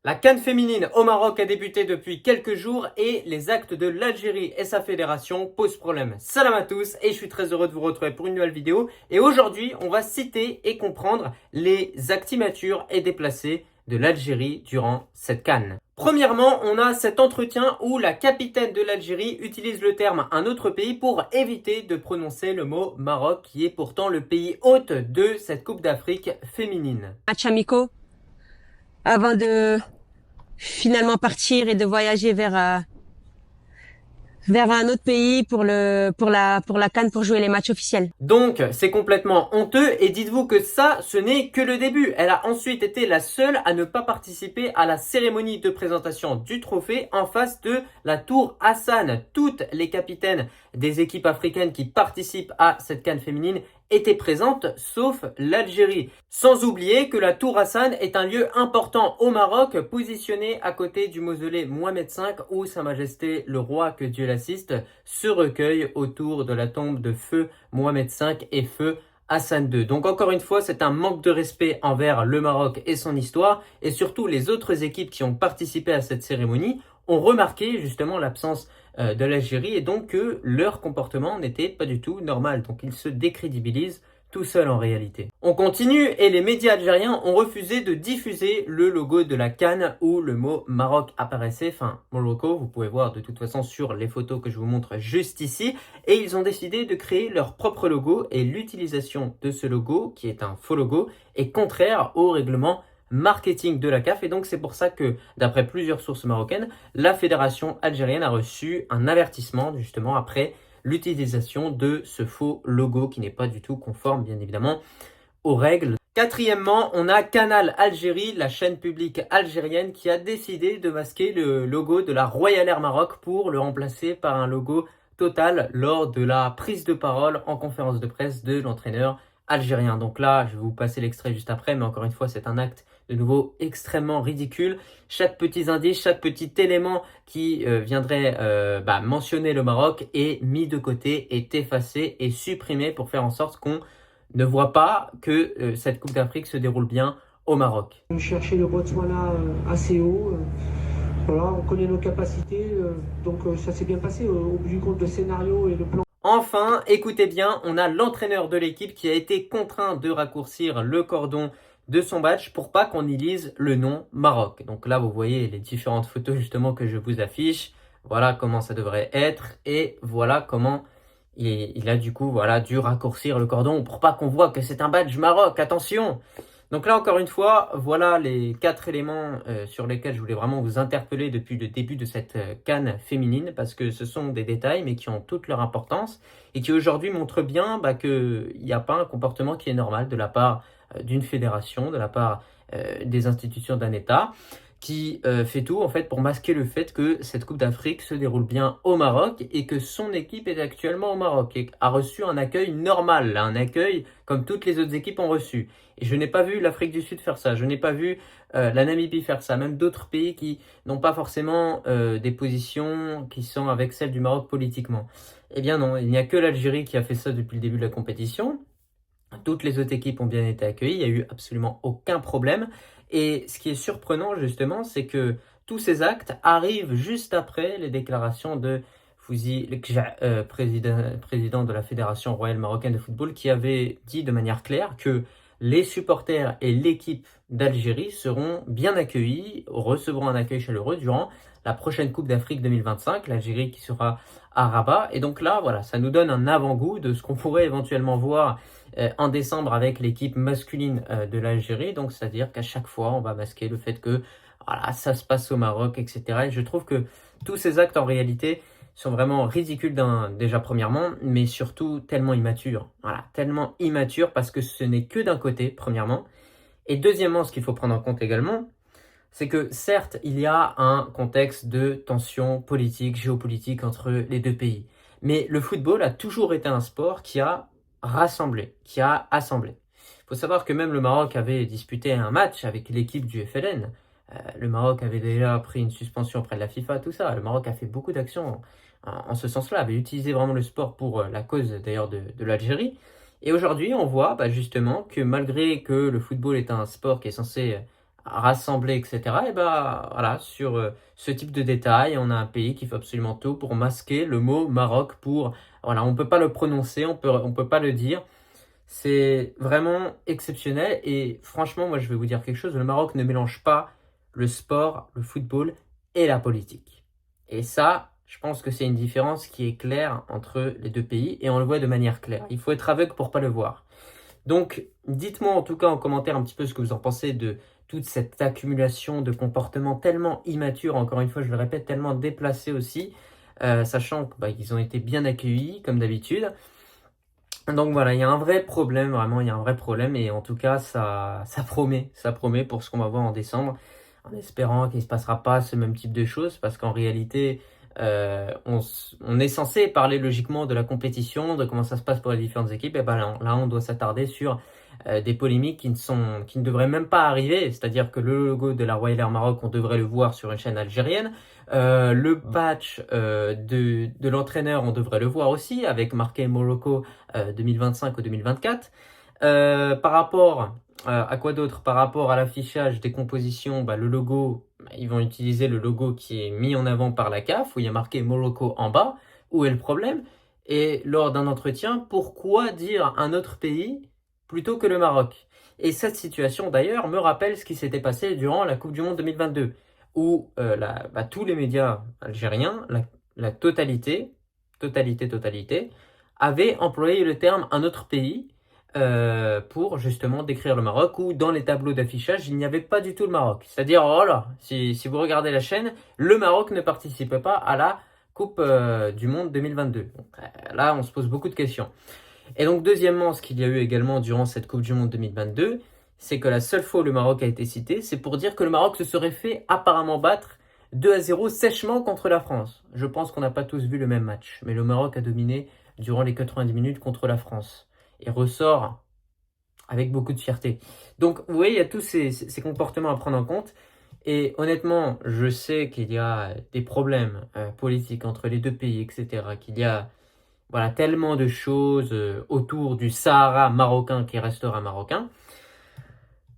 La CAN féminine au Maroc a débuté depuis quelques jours et les actes de l'Algérie et sa fédération posent problème. Salam à tous et je suis très heureux de vous retrouver pour une nouvelle vidéo. Et aujourd'hui, on va citer et comprendre les actes immatures et déplacés de l'Algérie durant cette CAN. Premièrement, on a cet entretien où la capitaine de l'Algérie utilise le terme un autre pays pour éviter de prononcer le mot Maroc qui est pourtant le pays hôte de cette Coupe d'Afrique féminine. Matchs amicaux avant de finalement partir et de voyager vers un autre pays pour la CAN pour jouer les matchs officiels. Donc, c'est complètement honteux et dites-vous que ça, ce n'est que le début. Elle a ensuite été la seule à ne pas participer à la cérémonie de présentation du trophée en face de la Tour Hassan. Toutes les capitaines des équipes africaines qui participent à cette CAN féminine étaient présentes, sauf l'Algérie. Sans oublier que la Tour Hassan est un lieu important au Maroc, positionné à côté du mausolée Mohamed V, où Sa Majesté le Roi, que Dieu l'assiste, se recueille autour de la tombe de feu Mohamed V et feu Hassan II. Donc encore une fois, c'est un manque de respect envers le Maroc et son histoire, et surtout les autres équipes qui ont participé à cette cérémonie ont remarqué justement l'absence de l'Algérie et donc que leur comportement n'était pas du tout normal. Donc ils se décrédibilisent tout seul en réalité. On continue et les médias algériens ont refusé de diffuser le logo de la CAN où le mot Maroc apparaissait, enfin Morocco, vous pouvez voir de toute façon sur les photos que je vous montre juste ici, et ils ont décidé de créer leur propre logo et l'utilisation de ce logo, qui est un faux logo, est contraire au règlement marketing de la CAF et donc c'est pour ça que d'après plusieurs sources marocaines, la fédération algérienne a reçu un avertissement justement après l'utilisation de ce faux logo qui n'est pas du tout conforme bien évidemment aux règles. Quatrièmement, on a Canal Algérie, la chaîne publique algérienne qui a décidé de masquer le logo de la Royal Air Maroc pour le remplacer par un logo Total lors de la prise de parole en conférence de presse de l'entraîneur algérien. Donc là, je vais vous passer l'extrait juste après, mais encore une fois, c'est un acte de nouveau extrêmement ridicule. Chaque petit indice, chaque petit élément qui viendrait mentionner le Maroc est mis de côté, est effacé et supprimé pour faire en sorte qu'on ne voit pas que cette Coupe d'Afrique se déroule bien au Maroc. Chercher le Botswana assez haut. Voilà, on connaît nos capacités, donc ça s'est bien passé. Au bout du compte, le scénario et le plan. Enfin, écoutez bien, on a l'entraîneur de l'équipe qui a été contraint de raccourcir le cordon de son badge pour pas qu'on y lise le nom Maroc. Donc là, vous voyez les différentes photos justement que je vous affiche. Voilà comment ça devrait être et voilà comment il a du coup dû raccourcir le cordon pour pas qu'on voit que c'est un badge Maroc. Attention! Donc là, encore une fois, voilà les 4 éléments sur lesquels je voulais vraiment vous interpeller depuis le début de cette CAN féminine, parce que ce sont des détails, mais qui ont toute leur importance, et qui aujourd'hui montrent bien qu'il n'y a pas un comportement qui est normal de la part d'une fédération, de la part des institutions d'un État, qui fait tout en fait pour masquer le fait que cette Coupe d'Afrique se déroule bien au Maroc et que son équipe est actuellement au Maroc et a reçu un accueil normal, un accueil comme toutes les autres équipes ont reçu. Et je n'ai pas vu l'Afrique du Sud faire ça, je n'ai pas vu la Namibie faire ça, même d'autres pays qui n'ont pas forcément des positions qui sont avec celles du Maroc politiquement. Eh bien non, il n'y a que l'Algérie qui a fait ça depuis le début de la compétition. Toutes les autres équipes ont bien été accueillies, il n'y a eu absolument aucun problème. Et ce qui est surprenant justement, c'est que tous ces actes arrivent juste après les déclarations de Fouzi Lekja, président de la Fédération royale marocaine de football, qui avait dit de manière claire que les supporters et l'équipe d'Algérie seront bien accueillis, recevront un accueil chaleureux durant la prochaine Coupe d'Afrique 2025, l'Algérie qui sera à Rabat. Et donc là, voilà, ça nous donne un avant-goût de ce qu'on pourrait éventuellement voir en décembre avec l'équipe masculine de l'Algérie. Donc c'est-à-dire qu'à chaque fois, on va masquer le fait que voilà, ça se passe au Maroc, etc. Et je trouve que tous ces actes en réalité sont vraiment ridicules déjà premièrement, mais surtout tellement immatures. Voilà, tellement immatures parce que ce n'est que d'un côté, premièrement. Et deuxièmement, ce qu'il faut prendre en compte également, c'est que certes, il y a un contexte de tension politique, géopolitique entre les deux pays. Mais le football a toujours été un sport qui a rassemblé, qui a assemblé. Il faut savoir que même le Maroc avait disputé un match avec l'équipe du FLN. Le Maroc avait déjà pris une suspension auprès de la FIFA, tout ça. Le Maroc a fait beaucoup d'actions en ce sens-là, avait utilisé vraiment le sport pour la cause d'ailleurs de l'Algérie. Et aujourd'hui, on voit justement que malgré que le football est un sport qui est censé rassemblés, etc. Et bah voilà, sur ce type de détails, on a un pays qui fait absolument tout pour masquer le mot Maroc voilà, on peut pas le prononcer, on peut pas le dire. C'est vraiment exceptionnel et franchement, moi je vais vous dire quelque chose, le Maroc ne mélange pas le sport, le football et la politique. Et ça, je pense que c'est une différence qui est claire entre les deux pays et on le voit de manière claire. Il faut être aveugle pour pas le voir. Donc, dites-moi en tout cas en commentaire un petit peu ce que vous en pensez de toute cette accumulation de comportements tellement immatures, encore une fois, je le répète, tellement déplacés aussi, sachant qu'ils ont été bien accueillis comme d'habitude. Donc voilà, il y a un vrai problème, vraiment, il y a un vrai problème et en tout cas, ça promet pour ce qu'on va voir en décembre, en espérant qu'il ne se passera pas ce même type de choses, parce qu'en réalité, on est censé parler logiquement de la compétition, de comment ça se passe pour les différentes équipes, et ben là on doit s'attarder sur des polémiques qui ne devraient même pas arriver, c'est-à-dire que le logo de la Royal Air Maroc, on devrait le voir sur une chaîne algérienne, le patch de l'entraîneur, on devrait le voir aussi, avec marqué Morocco 2025 ou 2024. Par rapport à quoi d'autre? Par rapport à l'affichage des compositions, le logo, ils vont utiliser le logo qui est mis en avant par la CAF, où il y a marqué Morocco en bas. Où est le problème? Et lors d'un entretien, pourquoi dire un autre pays plutôt que le Maroc? Et cette situation d'ailleurs me rappelle ce qui s'était passé durant la Coupe du Monde 2022, où tous les médias algériens, la totalité, avaient employé le terme un autre pays pour justement décrire le Maroc, où dans les tableaux d'affichage, il n'y avait pas du tout le Maroc. C'est-à-dire, oh là, si vous regardez la chaîne, le Maroc ne participait pas à la Coupe du Monde 2022. Donc, là, on se pose beaucoup de questions. Et donc, deuxièmement, ce qu'il y a eu également durant cette Coupe du Monde 2022, c'est que la seule fois où le Maroc a été cité, c'est pour dire que le Maroc se serait fait apparemment battre 2-0 sèchement contre la France. Je pense qu'on n'a pas tous vu le même match, mais le Maroc a dominé durant les 90 minutes contre la France et ressort avec beaucoup de fierté. Donc, vous voyez, il y a tous ces comportements à prendre en compte. Et honnêtement, je sais qu'il y a des problèmes politiques entre les deux pays, etc. Qu'il y a tellement de choses autour du Sahara marocain qui restera marocain.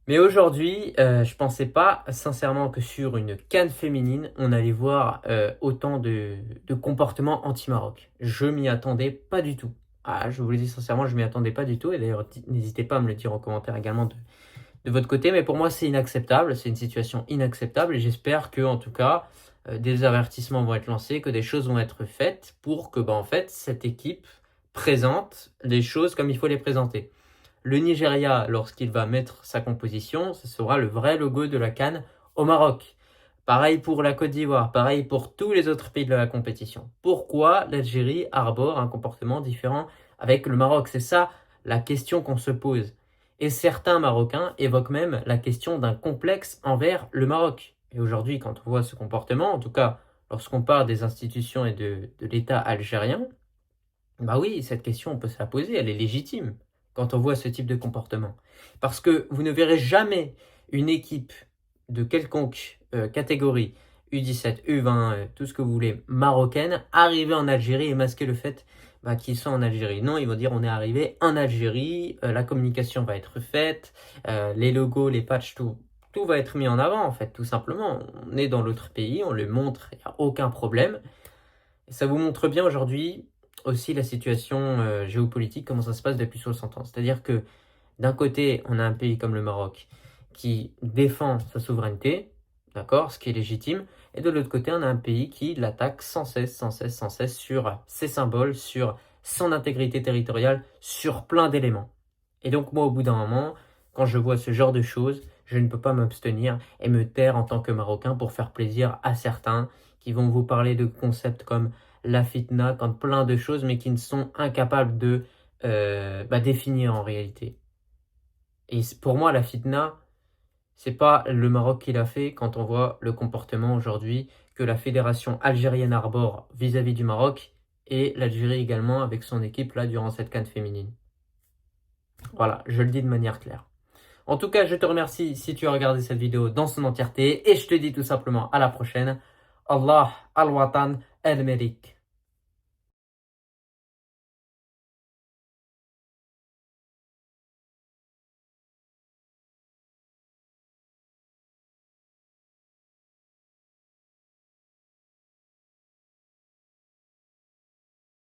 Mais aujourd'hui, je pensais pas sincèrement que sur une CAN féminine, on allait voir autant de comportements anti-Maroc. Je m'y attendais pas du tout. Ah, je vous le dis sincèrement, je m'y attendais pas du tout. Et d'ailleurs, n'hésitez pas à me le dire en commentaire également de votre côté. Mais pour moi, c'est inacceptable. C'est une situation inacceptable. Et j'espère que, en tout cas, des avertissements vont être lancés, que des choses vont être faites pour que, en fait, cette équipe présente les choses comme il faut les présenter. Le Nigeria, lorsqu'il va mettre sa composition, ce sera le vrai logo de la CAN au Maroc. Pareil pour la Côte d'Ivoire, pareil pour tous les autres pays de la compétition. Pourquoi l'Algérie arbore un comportement différent avec le Maroc? C'est ça la question qu'on se pose. Et certains Marocains évoquent même la question d'un complexe envers le Maroc. Et aujourd'hui, quand on voit ce comportement, en tout cas lorsqu'on parle des institutions et de l'État algérien, oui, cette question, on peut se la poser, elle est légitime quand on voit ce type de comportement. Parce que vous ne verrez jamais une équipe de quelconque catégorie, U17, U20, tout ce que vous voulez, marocaine, arriver en Algérie et masquer le fait qu'ils sont en Algérie. Non, ils vont dire on est arrivé en Algérie, la communication va être faite, les logos, les patchs, tout va être mis en avant en fait, tout simplement. On est dans l'autre pays, on le montre, il n'y a aucun problème. Et ça vous montre bien aujourd'hui aussi la situation géopolitique, comment ça se passe depuis 60 ans. C'est-à-dire que d'un côté, on a un pays comme le Maroc qui défend sa souveraineté, d'accord, ce qui est légitime, et de l'autre côté, on a un pays qui l'attaque sans cesse sur ses symboles, sur son intégrité territoriale, sur plein d'éléments. Et donc moi, au bout d'un moment, quand je vois ce genre de choses, je ne peux pas m'abstenir et me taire en tant que Marocain pour faire plaisir à certains qui vont vous parler de concepts comme la fitna, comme plein de choses, mais qui ne sont incapables de définir en réalité. Et pour moi, la fitna, c'est pas le Maroc qui l'a fait quand on voit le comportement aujourd'hui que la fédération algérienne arbore vis-à-vis du Maroc et l'Algérie également avec son équipe là durant cette CAN féminine. Voilà, je le dis de manière claire. En tout cas, je te remercie si tu as regardé cette vidéo dans son entièreté et je te dis tout simplement à la prochaine. Allah al-Watan al-Melik.